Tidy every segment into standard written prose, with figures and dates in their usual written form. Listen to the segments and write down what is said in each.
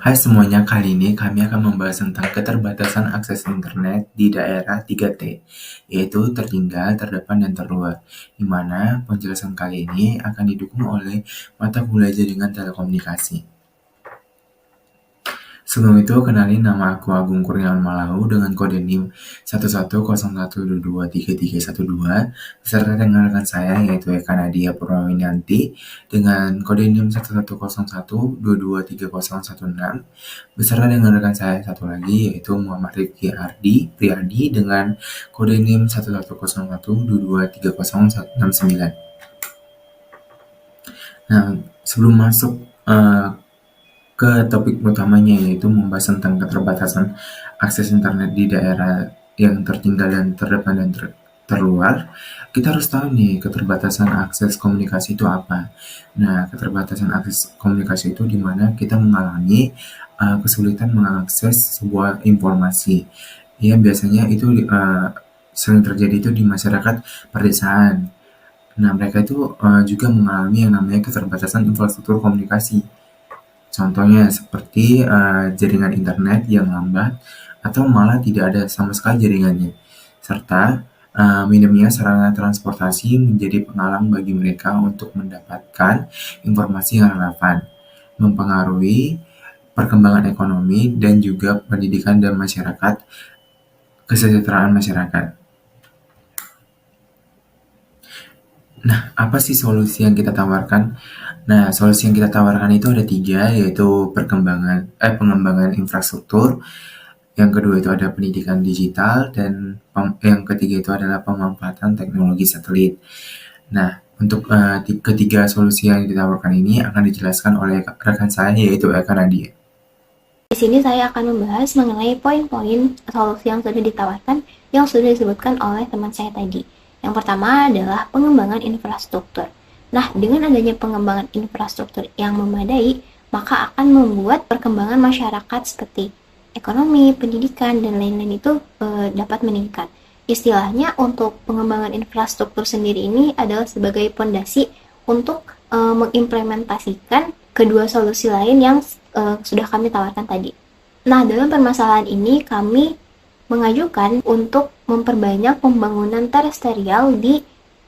Hai semuanya, kali ini kami akan membahas tentang keterbatasan akses internet di daerah 3T, yaitu tertinggal, terdepan, dan terluar, di mana penjelasan kali ini akan didukung oleh mata kuliah jaringan telekomunikasi. Sebelum itu, kenalin nama aku Agung Kurniawan Malahu dengan kode NIM 1101123312 beserta dengan rekan saya yaitu Eka Nadia Purwawinianti dengan kode NIM 110112230016 beserta dengan rekan saya satu lagi yaitu Muhammad Rifki Priyadi dengan kode NIM 110112230069. Nah, sebelum masuk ke topik utamanya yaitu membahas tentang keterbatasan akses internet di daerah yang tertinggal dan terdepan dan terluar, kita harus tahu nih keterbatasan akses komunikasi itu apa. Nah, keterbatasan akses komunikasi itu di mana kita mengalami kesulitan mengakses sebuah informasi. Ya, biasanya itu sering terjadi itu di masyarakat pedesaan. Nah, mereka itu juga mengalami yang namanya keterbatasan infrastruktur komunikasi. Contohnya seperti jaringan internet yang lambat atau malah tidak ada sama sekali jaringannya, serta minimnya sarana transportasi menjadi penghalang bagi mereka untuk mendapatkan informasi yang relevan, mempengaruhi perkembangan ekonomi dan juga pendidikan dan kesejahteraan masyarakat. Nah, apa sih solusi yang kita tawarkan? Nah, solusi yang kita tawarkan itu ada 3, yaitu pengembangan infrastruktur, yang kedua itu ada pendidikan digital, dan yang ketiga itu adalah pemanfaatan teknologi satelit. Nah, untuk ketiga solusi yang ditawarkan ini akan dijelaskan oleh rekan saya yaitu Eka Nadia. Di sini saya akan membahas mengenai poin-poin solusi yang sudah ditawarkan yang sudah disebutkan oleh teman saya tadi. Yang pertama adalah pengembangan infrastruktur. Nah, dengan adanya pengembangan infrastruktur yang memadai, maka akan membuat perkembangan masyarakat seperti ekonomi, pendidikan, dan lain-lain itu dapat meningkat. Istilahnya untuk pengembangan infrastruktur sendiri ini adalah sebagai fondasi untuk mengimplementasikan kedua solusi lain yang sudah kami tawarkan tadi. Nah, dalam permasalahan ini kami mengajukan untuk memperbanyak pembangunan terestrial di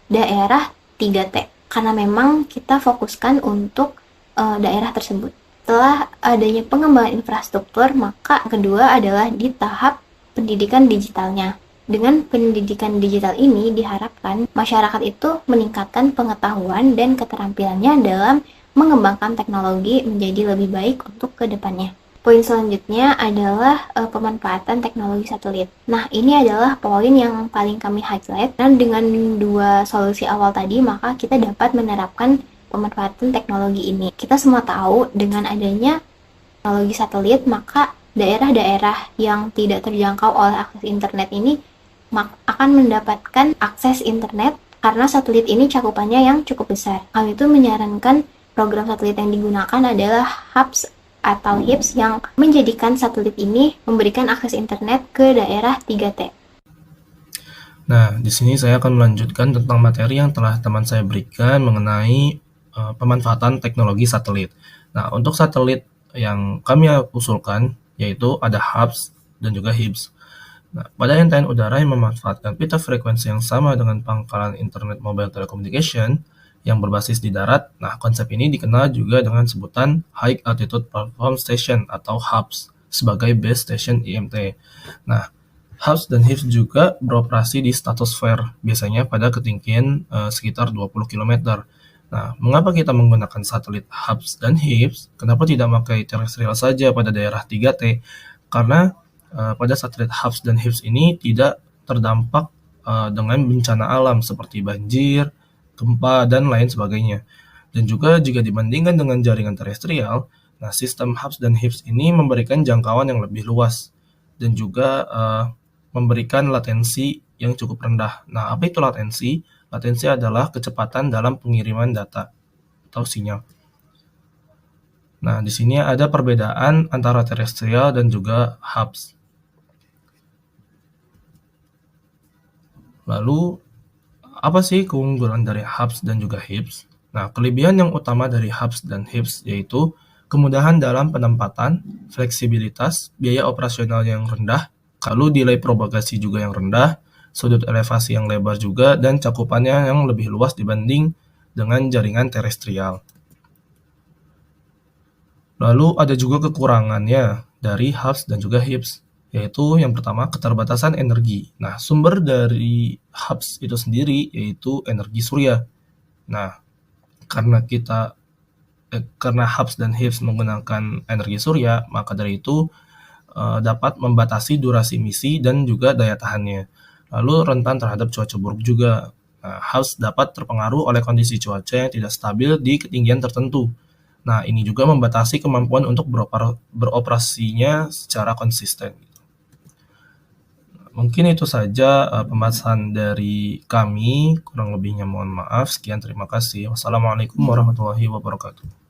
daerah 3T karena memang kita fokuskan untuk daerah tersebut. Setelah adanya pengembangan infrastruktur, maka kedua adalah di tahap pendidikan digitalnya. Dengan pendidikan digital ini diharapkan masyarakat itu meningkatkan pengetahuan dan keterampilannya dalam mengembangkan teknologi menjadi lebih baik untuk kedepannya. Poin selanjutnya adalah pemanfaatan teknologi satelit. Nah, ini adalah poin yang paling kami highlight. Dan dengan dua solusi awal tadi, maka kita dapat menerapkan pemanfaatan teknologi ini. Kita semua tahu dengan adanya teknologi satelit, maka daerah-daerah yang tidak terjangkau oleh akses internet ini akan mendapatkan akses internet karena satelit ini cakupannya yang cukup besar. Hal itu menyarankan program satelit yang digunakan adalah HAPS atau HIPS yang menjadikan satelit ini memberikan akses internet ke daerah 3T. Nah, di sini saya akan melanjutkan tentang materi yang telah teman saya berikan mengenai pemanfaatan teknologi satelit. Nah, untuk satelit yang kami usulkan yaitu ada HAPS dan juga HIPS. Nah, pada antena udara yang memanfaatkan pita frekuensi yang sama dengan pangkalan internet mobile telecommunication yang berbasis di darat. Nah, konsep ini dikenal juga dengan sebutan High Altitude Platform Station atau HAPS sebagai base station IMT. Nah, HAPS dan HIPS juga beroperasi di stratosfer, biasanya pada ketinggian sekitar 20 km. Nah, mengapa kita menggunakan satelit HAPS dan HIPS? Kenapa tidak memakai terestrial saja pada daerah 3T? Karena pada satelit HAPS dan HIPS ini tidak terdampak dengan bencana alam seperti banjir, gempa, dan lain sebagainya. Dan juga jika dibandingkan dengan jaringan terestrial, nah sistem HAPS dan HIPS ini memberikan jangkauan yang lebih luas dan juga memberikan latensi yang cukup rendah. Nah, apa itu latensi? Latensi adalah kecepatan dalam pengiriman data atau sinyal. Nah, di sini ada perbedaan antara terestrial dan juga HAPS. Lalu, apa sih keunggulan dari HAPS dan juga HIPS? Nah, kelebihan yang utama dari HAPS dan HIPS yaitu kemudahan dalam penempatan, fleksibilitas, biaya operasional yang rendah, lalu delay propagasi juga yang rendah, sudut elevasi yang lebar juga, dan cakupannya yang lebih luas dibanding dengan jaringan terestrial. Lalu ada juga kekurangannya dari hubs dan juga hips, yaitu yang pertama keterbatasan energi. Nah, sumber dari hubs itu sendiri yaitu energi surya. Nah, karena hubs dan hips menggunakan energi surya, maka dari itu dapat membatasi durasi misi dan juga daya tahannya. Lalu rentan terhadap cuaca buruk juga. Nah, hubs dapat terpengaruh oleh kondisi cuaca yang tidak stabil di ketinggian tertentu. Nah, ini juga membatasi kemampuan untuk beroperasinya secara konsisten. Mungkin itu saja pembahasan dari kami, kurang lebihnya mohon maaf. Sekian, terima kasih. Wassalamualaikum warahmatullahi wabarakatuh.